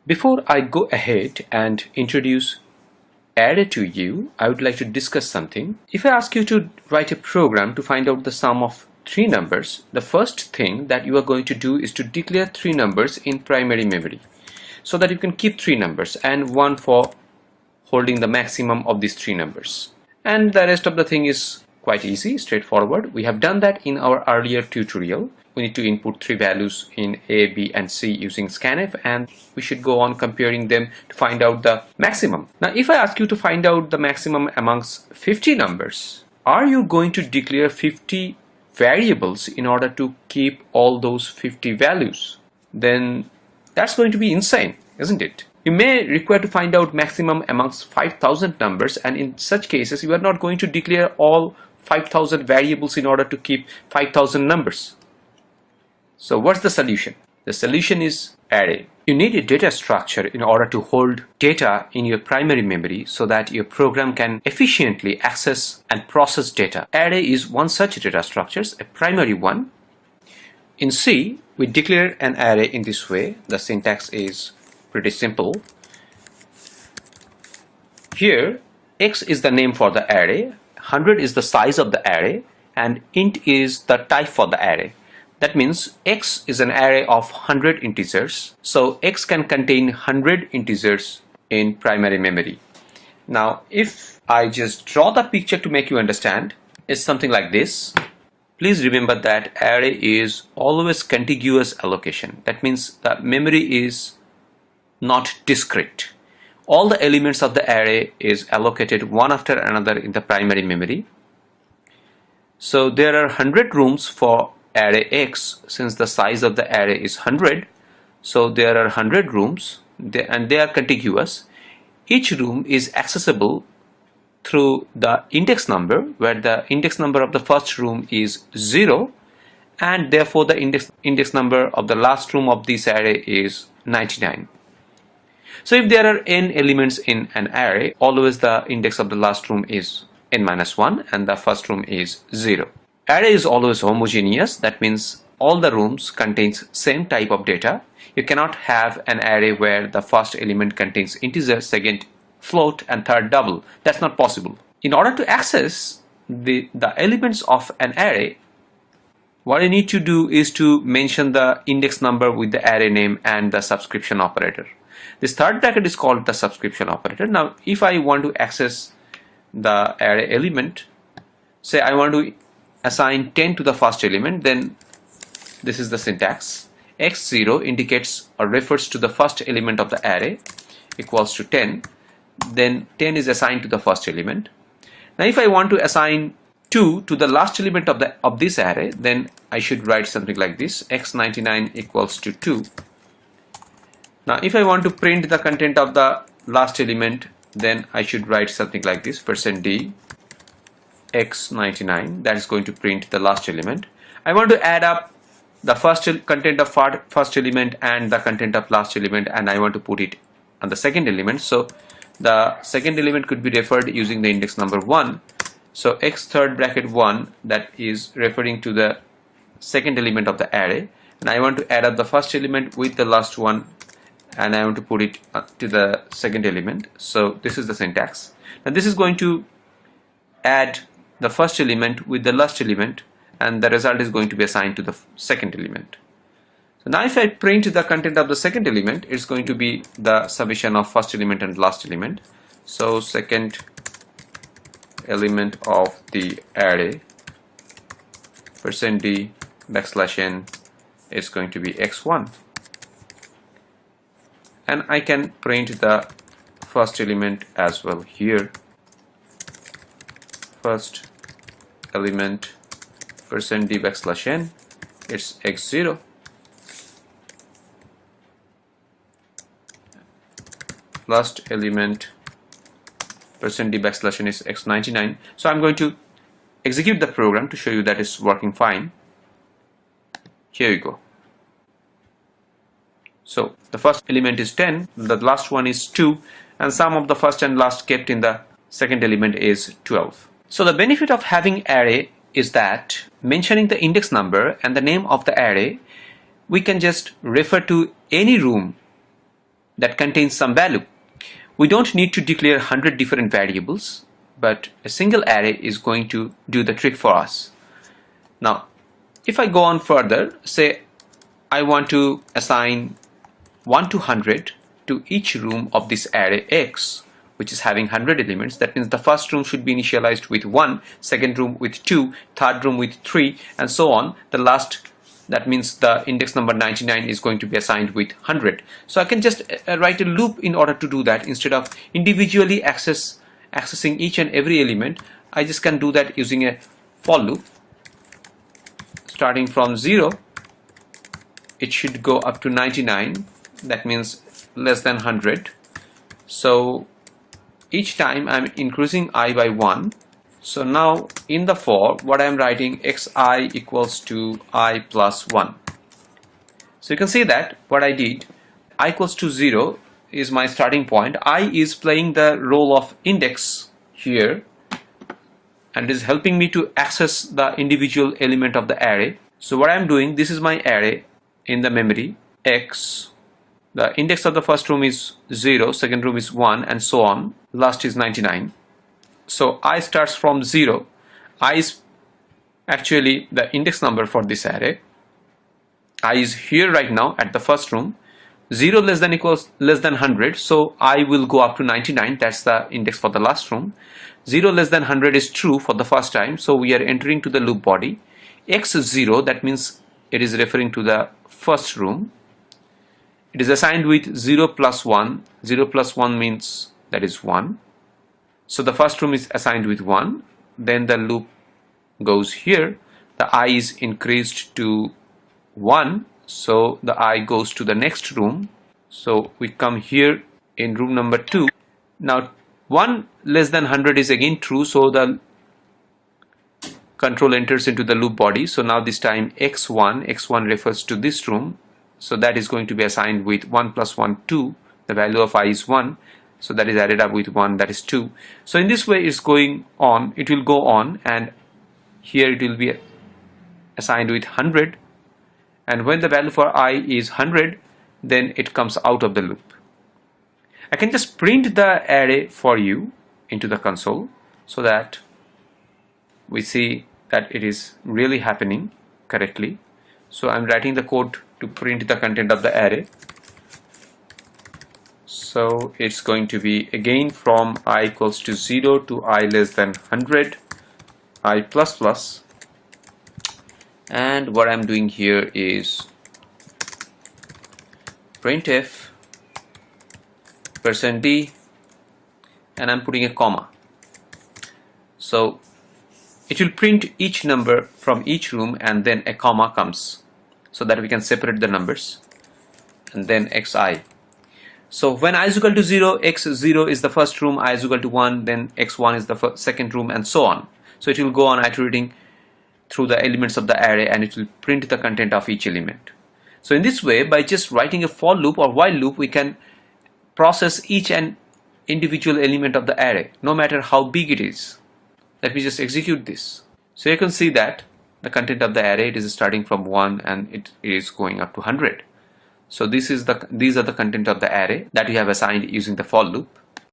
Before I go ahead and introduce array to you, I would like to discuss something. If I ask you to write a program to find out the sum of three numbers, the first thing that you are going to do is to declare three numbers in primary memory so that you can keep three numbers and one for holding the maximum of these three numbers. And the rest of the thing is quite easy, straightforward. We have done that in our earlier tutorial. We need to input three values in A, B and C using scanf, and we should go on comparing them to find out the maximum. Now if I ask you to find out the maximum amongst 50 numbers, are you going to declare 50 variables in order to keep all those 50 values? Then that's going to be insane, isn't it? You may require to find out maximum amongst 5,000 numbers, and in such cases you are not going to declare all 5,000 variables in order to keep 5,000 numbers. So what's the solution? The solution is array. You need a data structure in order to hold data in your primary memory so that your program can efficiently access and process data. Array is one such data structure, a primary one. In C, we declare an array in this way. The syntax is pretty simple. Here, X is the name for the array, 100 is the size of the array, and int is the type for the array. That means X is an array of 100 integers. So X can contain 100 integers in primary memory. Now, if I just draw the picture to make you understand, it's something like this. Please remember that array is always contiguous allocation. That means the memory is not discrete. All the elements of the array is allocated one after another in the primary memory. So there are 100 rooms for array X, since the size of the array is 100. So there are 100 rooms and they are contiguous. Each room is accessible through the index number, where the index number of the first room is 0, and therefore the index number of the last room of this array is 99. So if there are n elements in an array, always the index of the last room is n-1 and the first room is 0. Array is always homogeneous. That means all the rooms contains same type of data. You cannot have an array where the first element contains integer, second float and third double. That's not possible. In order to access the elements of an array, what you need to do is to mention the index number with the array name and the subscription operator. This third bracket is called the subscription operator. Now if I want to access the array element, say I want to assign 10 to the first element, then this is the syntax. X0 indicates or refers to the first element of the array equals to 10. Then 10 is assigned to the first element. Now if I want to assign 2 to the last element of this array, then I should write something like this: x99 equals to 2. Now if I want to print the content of the last element, then I should write something like this: %d x99, that is going to print the last element. I want to add up the content of first element and the content of last element, and I want to put it on the second element. So the second element could be referred using the index number 1. So x third bracket 1, that is referring to the second element of the array, and I want to add up the first element with the last one, and I want to put it to the second element. So this is the syntax. Now this is going to add the first element with the last element, and the result is going to be assigned to the second element. So now if I print the content of the second element, it's going to be the summation of first element and last element. So second element of the array %d \n is going to be x1, and I can print the first element as well here. First element %d \n, it's x0. Last element %d \n is x99. So I'm going to execute the program to show you that it's working fine. Here you go. So the first element is 10, the last one is 2, and sum of the first and last kept in the second element is 12. So the benefit of having array is that mentioning the index number and the name of the array, we can just refer to any room that contains some value. We don't need to declare 100 different variables, but a single array is going to do the trick for us. Now, if I go on further, say I want to assign 1 to 100 to each room of this array X, which is having 100 elements. That means the first room should be initialized with 1, second room with 2, third room with 3, and so on. The last, that means the index number 99 is going to be assigned with 100. So I can just write a loop in order to do that. Instead of individually accessing each and every element, I just can do that using a for loop. Starting from 0, it should go up to 99. That means less than 100. So each time I'm increasing I by 1. So now in the for, what I'm writing, xi equals to I plus 1. So you can see that what I did, I equals to 0 is my starting point. I is playing the role of index here and is helping me to access the individual element of the array. So what I'm doing, this is my array in the memory, X. The index of the first room is 0, second room is 1, and so on. Last is 99. So I starts from 0. I is actually the index number for this array. I is here right now at the first room. 0 less than equals less than 100. So I will go up to 99. That's the index for the last room. 0 less than 100 is true for the first time. So we are entering to the loop body. X is 0. That means it is referring to the first room. It is assigned with 0 plus 1. 0 plus 1 means that is 1. So the first room is assigned with 1. Then the loop goes here. The I is increased to 1. So the I goes to the next room. So we come here in room number 2. Now 1 less than 100 is again true. So the control enters into the loop body. So now this time x1 refers to this room. So that is going to be assigned with 1 plus 1, 2. The value of I is 1. So that is added up with 1, that is 2. So in this way it's going on. It will go on, and here it will be assigned with 100. And when the value for I is 100, then it comes out of the loop. I can just print the array for you into the console so that we see that it is really happening correctly. So I'm writing the code to print the content of the array. So it's going to be again from I equals to 0 to I less than 100, I plus plus. And what I'm doing here is printf %d, and I'm putting a comma. So it will print each number from each room, and then a comma comes so that we can separate the numbers, and then xi. So when I is equal to 0, x0 is the first room, I is equal to 1, then x1 is the second room, and so on. So it will go on iterating through the elements of the array, and it will print the content of each element. So in this way, by just writing a for loop or while loop, we can process each and individual element of the array, no matter how big it is. Let me just execute this. So you can see that the content of the array, it is starting from 1 and it is going up to 100. So these are the content of the array that we have assigned using the for loop.